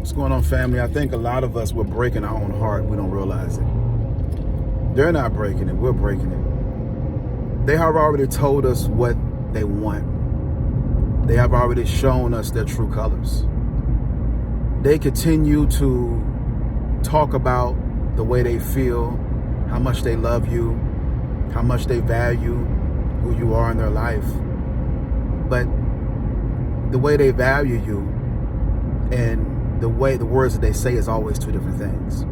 What's going on, family? I think a lot of us, we're breaking our own heart. We don't realize it. They're not breaking it. We're breaking it. They have already told us what they want. They have already shown us their true colors. They continue to talk about the way they feel, how much they love you, how much they value who you are in their life. But the way they value you and the words that they say is always two different things.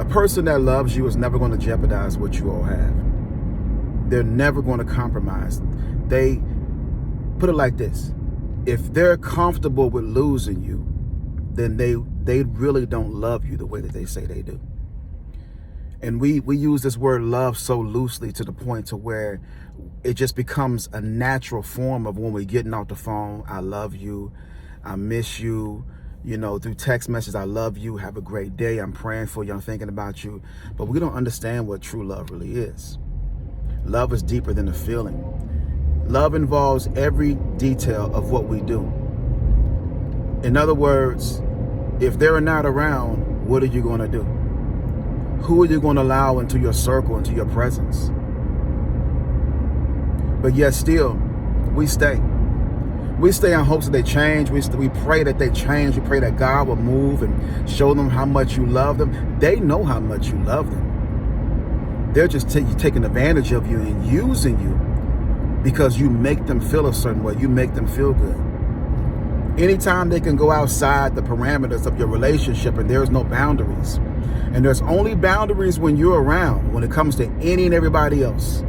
A person that loves you is never going to jeopardize what you all have. They're never going to compromise. They put it like this: if they're comfortable with losing you, then they really don't love you the way that they say they do. And we use this word love so loosely to the point to where it just becomes a natural form of when we're getting off the phone. I love you. I miss you. Through text messages, I love you. Have a great day. I'm praying for you. I'm thinking about you. But we don't understand what true love really is. Love is deeper than a feeling. Love involves every detail of what we do. In other words, if they're not around, what are you going to do? Who are you going to allow into your circle, into your presence? But yet still, we stay. We stay in hopes that they change. We pray that they change. We pray that God will move and show them how much you love them. They know how much you love them. They're just taking advantage of you and using you because you make them feel a certain way. You make them feel good. Anytime they can go outside the parameters of your relationship and there's no boundaries, and there's only boundaries when you're around, when it comes to any and everybody else,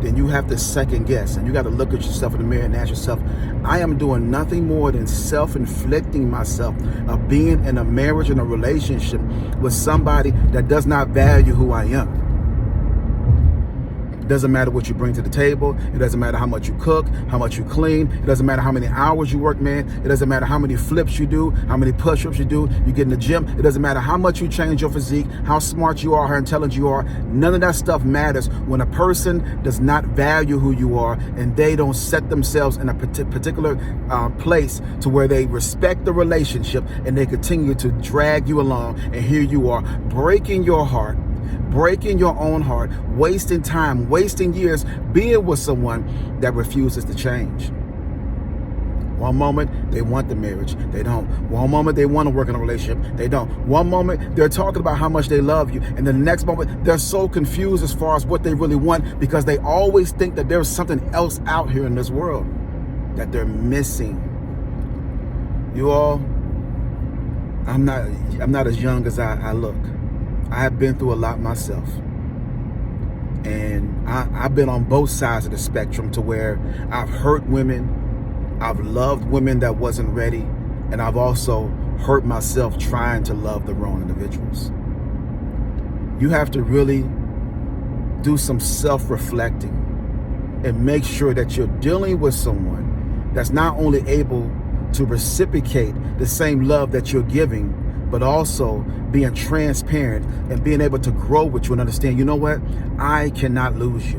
then you have to second guess, and you got to look at yourself in the mirror and ask yourself, I am doing nothing more than self-inflicting myself of being in a marriage and a relationship with somebody that does not value who I am. It doesn't matter what you bring to the table. It doesn't matter how much you cook, how much you clean. It doesn't matter how many hours you work, man. It doesn't matter how many flips you do, how many push-ups you do. You get in the gym. It doesn't matter how much you change your physique, how smart you are, how intelligent you are. None of that stuff matters when a person does not value who you are and they don't set themselves in a particular place to where they respect the relationship and they continue to drag you along. And here you are, breaking your heart, breaking your own heart, wasting time, wasting years being with someone that refuses to change. One moment they want the marriage, they don't. One moment they want to work in a relationship, they don't. One moment they're talking about how much they love you, and then the next moment they're so confused as far as what they really want because they always think that there's something else out here in this world that they're missing. You all, I'm not as young as I look. I have been through a lot myself. And I've been on both sides of the spectrum to where I've hurt women, I've loved women that wasn't ready, and I've also hurt myself trying to love the wrong individuals. You have to really do some self-reflecting and make sure that you're dealing with someone that's not only able to reciprocate the same love that you're giving, but also being transparent and being able to grow with you and understand, you know what? I cannot lose you.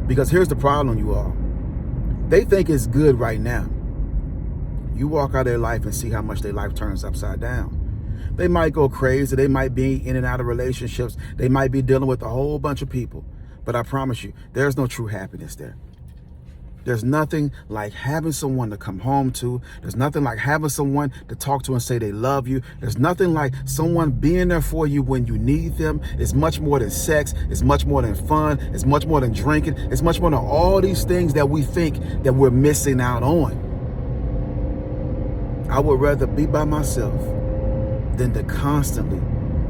Because here's the problem, you all. They think it's good right now. You walk out of their life and see how much their life turns upside down. They might go crazy. They might be in and out of relationships. They might be dealing with a whole bunch of people. But I promise you, there's no true happiness there. There's nothing like having someone to come home to. There's nothing like having someone to talk to and say they love you. There's nothing like someone being there for you when you need them. It's much more than sex. It's much more than fun. It's much more than drinking. It's much more than all these things that we think that we're missing out on. I would rather be by myself than to constantly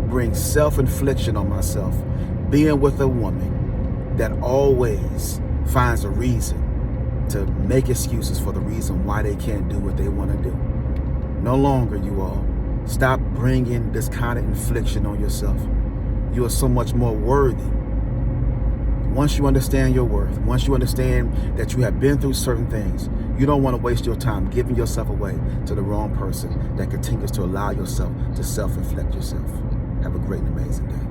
bring self-infliction on myself, being with a woman that always finds a reason to make excuses for the reason why they can't do what they want to do. No longer, you all. Stop bringing this kind of infliction on yourself. You are so much more worthy. Once you understand your worth, once you understand that you have been through certain things, you don't want to waste your time giving yourself away to the wrong person that continues to allow yourself to self-inflict yourself. Have a great and amazing day.